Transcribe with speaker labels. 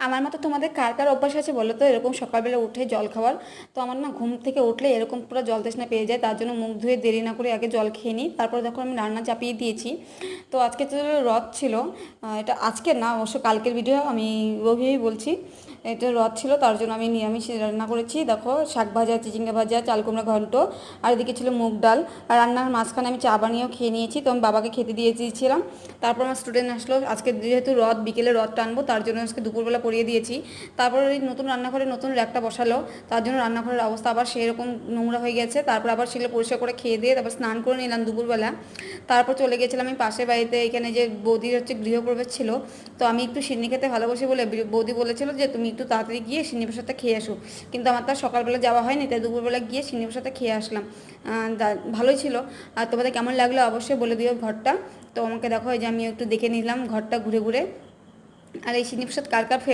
Speaker 1: আমার মতো তোমাদের কার কার অভ্যাস আছে বলো তো, এরকম সকালবেলা উঠে জল খাওয়ার? তো আমার না ঘুম থেকে উঠলে এরকম পুরো জল তৃষ্ণা পেয়ে যায়, তার জন্য মুখ ধুয়ে দেরি না করে আগে জল খেয়ে নিই। তারপর দেখো আমি রান্না চাপিয়ে দিয়েছি। তো আজকে তো রথ ছিল, এটা আজকের না অবশ্য কালকের ভিডিও, আমি ওইভাবেই বলছি। এটা রথ ছিল, তার জন্য আমি নিরামিষ রান্না করেছি। দেখো শাক ভাজা, চিচিঙ্গা ভাজা, চাল কুমড়া ঘন্ট, আর এদিকে ছিল মুগ ডাল। আর রান্নার মাঝখানে আমি চা বানিয়েও খেয়ে নিয়েছি, তো আমি বাবাকে খেতে দিয়ে দিয়েছিলাম। তারপর আমার স্টুডেন্ট আসলো, আজকে যেহেতু রথ, বিকেলে রথ টানবো, তার জন্য আজকে দুপুরবেলা পরিয়ে দিয়েছি। তারপর ওই নতুন রান্নাঘরে নতুন র্যাকটা বসালো, তার জন্য রান্নাঘরের অবস্থা আবার সেরকম নোংরা হয়ে গেছে। তারপর আবার সেগুলো পরিষ্কার করে খেয়ে দিয়ে তারপর স্নান করে নিলাম দুপুরবেলা। তারপর চলে গেছিলাম আমি পাশের বাড়িতে, এখানে যে বৌদির হচ্ছে গৃহপ্রবেশ ছিল। তো আমি একটু সিন্নি খেতে ভালোবাসি বলে বৌদি বলেছিল যে তুমি একটু তাড়াতাড়ি গিয়ে সিন্নি প্রসাদটা খেয়ে আসো। কিন্তু আমার তো আর সকালবেলা যাওয়া হয়নি, তাই দুপুরবেলা গিয়ে সিন্নি প্রসাদটা খেয়ে আসলাম। ভালোই ছিল। আর তোমাদের কেমন লাগলো অবশ্যই বলে দিও ঘরটা। তো আমাকে দেখো, এই যে আমি একটু দেখে নিলাম ঘরটা ঘুরে ঘুরে। আর এই সিন্নি প্রসাদ কার কার